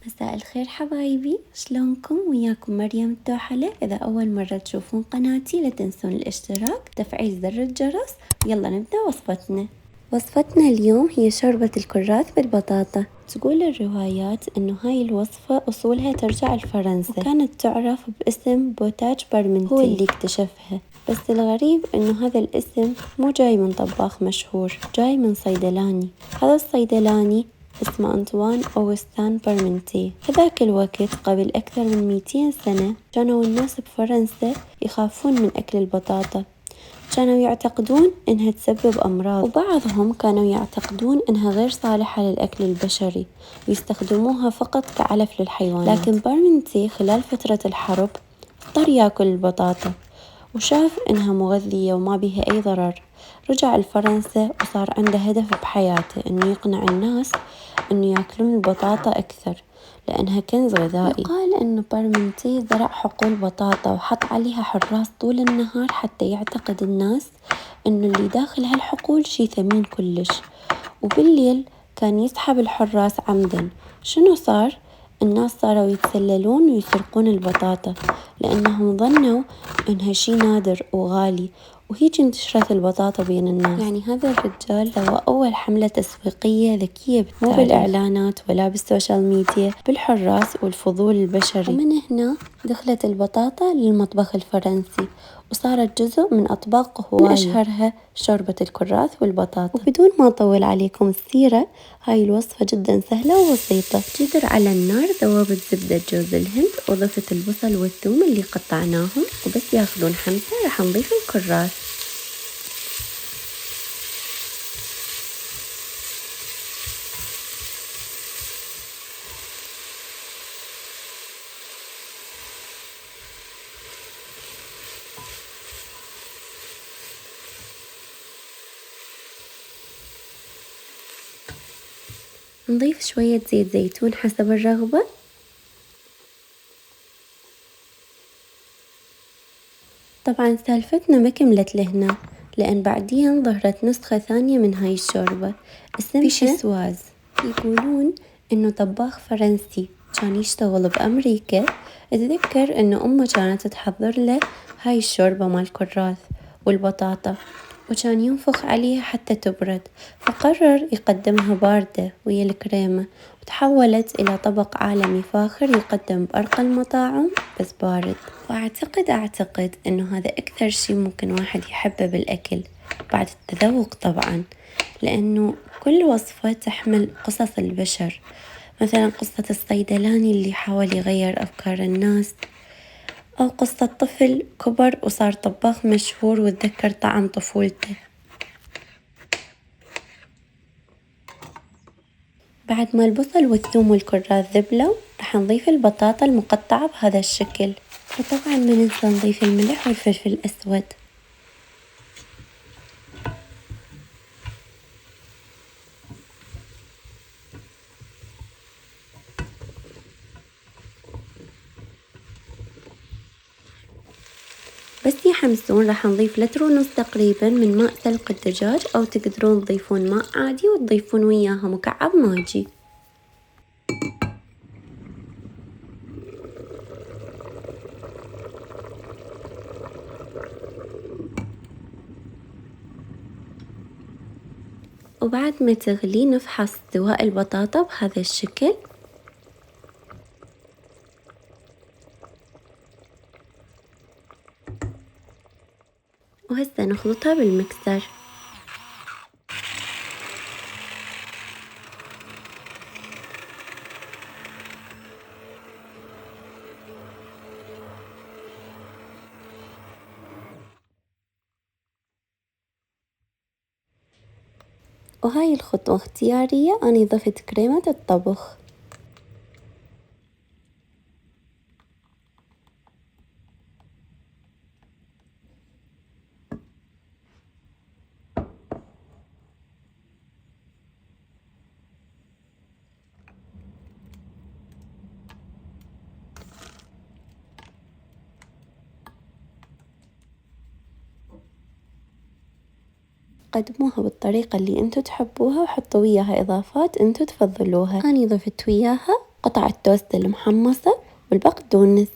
مساء الخير حبايبي، شلونكم؟ وياكم مريم التوحلة. إذا أول مرة تشوفون قناتي لا تنسون الاشتراك وتفعيل زر الجرس. يلا نبدأ وصفتنا. وصفتنا اليوم هي شوربة الكراث بالبطاطا. تقول الروايات إنه هاي الوصفة أصولها ترجع لفرنسا، وكانت تعرف باسم بوتاج برمنتي، هو اللي اكتشفها. بس الغريب إنه هذا الاسم مو جاي من طباخ مشهور، جاي من صيدلاني. هذا الصيدلاني اسمه أنطوان أوغسطين برمنتي. في ذاك الوقت قبل أكثر من 200 سنة كانوا الناس بفرنسا يخافون من أكل البطاطا، كانوا يعتقدون إنها تسبب أمراض، وبعضهم كانوا يعتقدون إنها غير صالحة للأكل البشري ويستخدموها فقط كعلف للحيوانات. لكن برمنتي خلال فترة الحرب اضطر ياكل البطاطا وشاف إنها مغذية وما بها أي ضرر. رجع لفرنسا وصار عنده هدف بحياته، إنه يقنع الناس إنه ياكلون البطاطا أكثر لأنها كنز غذائي. يقال إنه برمنتي زرع حقول بطاطا وحط عليها حراس طول النهار حتى يعتقد الناس إنه اللي داخل هالحقول شي ثمين كلش، وبالليل كان يسحب الحراس عمدا. شنو صار؟ الناس صاروا يتسللون ويسرقون البطاطا لأنهم ظنوا إنها شي نادر وغالي، وهيج انتشرت البطاطا بين الناس. يعني هذا الرجال سوى أول حملة تسويقية ذكية، مو بالإعلانات ولا بالسوشيال ميديا، بالحراس والفضول البشري. ومن هنا دخلت البطاطا للمطبخ الفرنسي وصارت جزء من أطباق هواية، من أشهرها شوربة الكراث والبطاطا. وبدون ما أطول عليكم السيرة، هاي الوصفة جدا سهلة وبسيطة. جدر على النار ذوبت زبدة جوز الهند وضفت البصل والثوم اللي قطعناهم، وبس ياخذون حمسة راح نضيف الكراث. نضيف شوية زيت زيتون حسب الرغبة. طبعا سالفتنا ما كملت لهنا، لأن بعدين ظهرت نسخة ثانية من هاي الشوربة اسمها فيشيسواز. يقولون إنه طباخ فرنسي كان يشتغل بأمريكا اتذكر إنه أمه كانت تحضر له هاي الشوربة مال الكراث والبطاطا، وكان ينفخ عليها حتى تبرد، فقرر يقدمها باردة ويا الكريمة، وتحولت إلى طبق عالمي فاخر يقدم بأرقى المطاعم بس بارد. وأعتقد إنه هذا أكثر شي ممكن واحد يحبه بالأكل بعد التذوق طبعا، لأنه كل وصفة تحمل قصص البشر، مثلا قصة الصيدلاني اللي حاول يغير أفكار الناس، أو قصة طفل كبر وصار طباخ مشهور وتذكر طعم طفولته. بعد ما البصل والثوم والكراث ذبلوا راح نضيف البطاطا المقطعة بهذا الشكل، وطبعا ما ننسى نضيف الملح والفلفل الأسود. بس يحمسون راح نضيف لتر ونص تقريبا من ماء سلق الدجاج، أو تقدرون تضيفون ماء عادي وتضيفون وياها مكعب ماجي. وبعد ما تغلي نفحص سواء البطاطا بهذا الشكل. وهسه نخلطها بالمكسر. وهاي الخطوة اختيارية، أنا ضفت كريمة الطبخ. قدموها بالطريقة اللي انتو تحبوها وحطوا وياها إضافات انتو تفضلوها. أنا ضفت وياها قطع التوست المحمصة والبقدونس.